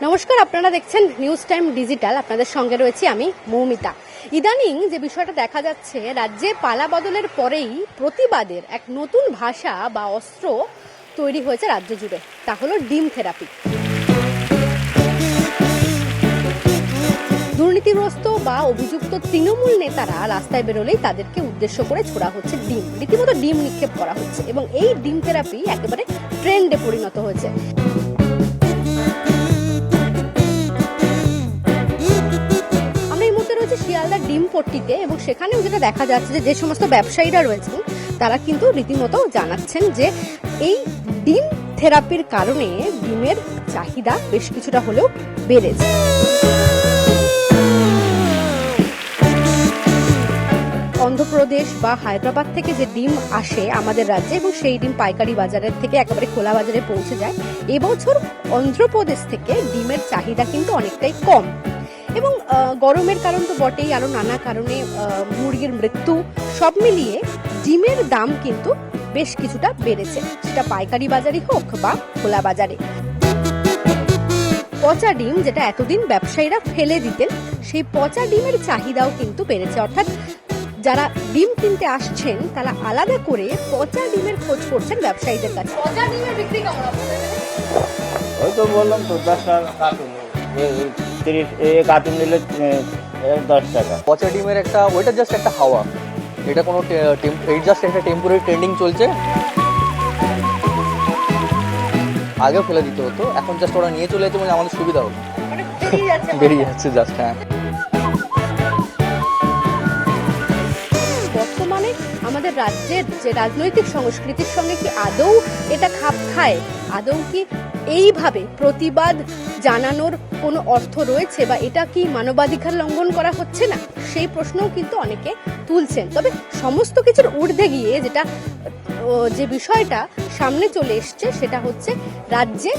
নমস্কার, আপনারা দেখছেন নিউজ টাইম ডিজিটাল। আপনাদের সঙ্গে রয়েছি আমি মৌমিতা। ইদানিং যে বিষয়টা দেখা যাচ্ছে, রাজ্যে পালা বদলের পরেই প্রতিবাদের এক নতুন ভাষা বা অস্ত্র তৈরি হয়েছে রাজ্য জুড়ে, তা হলো ডিম থেরাপি। দুর্নীতিগ্রস্ত বা অভিযুক্ত তৃণমূল নেতারা রাস্তায় বেরোলেই তাদেরকে উদ্দেশ্য করে ছোড়া হচ্ছে ডিম, রীতিমতো ডিম নিক্ষেপ করা হচ্ছে এবং এই ডিম থেরাপি একেবারে ট্রেন্ডে পরিণত হয়েছে। শিয়ালদা ডিম পট্টিতে, এবং সেখানেও যেটা দেখা যাচ্ছে যে সমস্ত ব্যবসায়ীরা রয়েছেন তারা কিন্তু রীতিমতো জানাচ্ছেন যে এই ডিম থেরাপির কারণে ডিমের চাহিদা বেশ কিছুটা হলেও বেড়েছে। অন্ধ্রপ্রদেশ বা হায়দ্রাবাদ থেকে যে ডিম আসে আমাদের রাজ্যে এবং সেই ডিম পাইকারি বাজারের থেকে একেবারে খোলা বাজারে পৌঁছে যায়, এবছর অন্ধ্রপ্রদেশ থেকে ডিমের চাহিদা কিন্তু অনেকটাই কম। এবং গরমের কারণ তো বটেই, আরো নানা কারণে মুরগির মৃত্যু, সব মিলিয়ে ডিমের দাম কিন্তু বেশ কিছুটা বেড়েছে, সেটা পাইকারি বাজারই হোক বা খোলা বাজারে। পচা ডিম, যেটা এতদিন ব্যবসায়ীরা ফেলে দিতেন, সেই পচা ডিমের চাহিদাও কিন্তু বেড়েছে। অর্থাৎ যারা ডিম কিনতে আসছেন তারা আলাদা করে পচা ডিমের খোঁজ করছেন ব্যবসায়ীদের কাছে। পচা ডিমের বিক্রি কেমন? ওই তো বললাম তো 10 টাকা কার্টুন, 30 কার্টুন নিলে 10 টাকা। পচা ডিমের একটা, ওইটা জাস্ট একটা হাওয়া, এটা কোনো জাস্ট একটা টেম্পোরারি ট্রেন্ডিং চলছে। আগেও ফেলে দিতে হতো, এখন জাস্ট ওরা নিয়ে চলে যেতে মানে আমাদের সুবিধা হলো, বেরিয়ে যাচ্ছে জাস্ট। হ্যাঁ, বর্তমানে আমাদের রাজ্যের যে রাজনৈতিক সংস্কৃতির সঙ্গে কি আদৌ এটা খাপ খায়? আদৌ কি এইভাবে প্রতিবাদ জানানোর কোনো অর্থ রয়েছে, বা এটা কি মানবাধিকার লঙ্ঘন করা হচ্ছে না? সেই প্রশ্নও কিন্তু অনেকে তুলছেন। তবে সমস্ত কিছুর ঊর্ধ্বে গিয়ে যে বিষয়টা সামনে চলে এসছে সেটা হচ্ছে রাজ্যে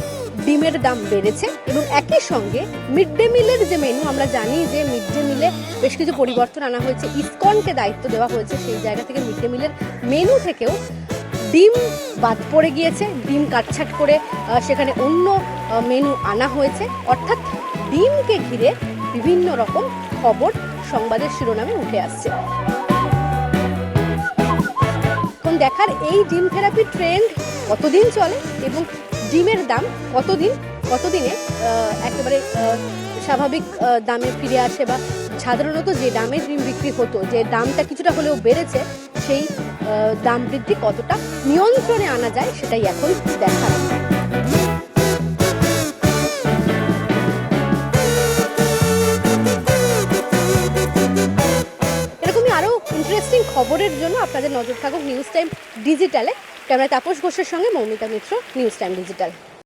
ডিমের দাম বেড়েছে এবং একই সঙ্গে মিড ডে মিলের যে মেনু, আমরা জানি যে মিড ডে মিলে বেশ কিছু পরিবর্তন আনা হয়েছে, ইসকনকে দায়িত্ব দেওয়া হয়েছে, সেই জায়গা থেকে মিড ডে মিলের মেনু থেকেও ডিম বাদ পড়ে গিয়েছে, ডিম কাটছাট করে সেখানে অন্য মেনু আনা হয়েছে। অর্থাৎ ডিমকে ঘিরে বিভিন্ন রকম খবর সংবাদের শিরোনামে উঠে আসছে। এখন দেখার এই ডিম থেরাপি ট্রেন্ড কতদিন চলে এবং ডিমের দাম কতদিনে একেবারে স্বাভাবিক দামে ফিরে আসে, বা সাধারণত যে দামে ডিম বিক্রি হতো, যে দামটা কিছুটা হলেও বেড়েছে, সেই দাম বৃদ্ধি কতটা নিয়ন্ত্রণে আনা যায় সেটাই এখন দেখার। এরকমই আরো ইন্টারেস্টিং খবরের জন্য আপনাদের নজর থাকুক নিউজ টাইম ডিজিটালে। ক্যামেরা তাপস ঘোষের সঙ্গে মৌমিতা মিত্র, নিউজ টাইম ডিজিটাল।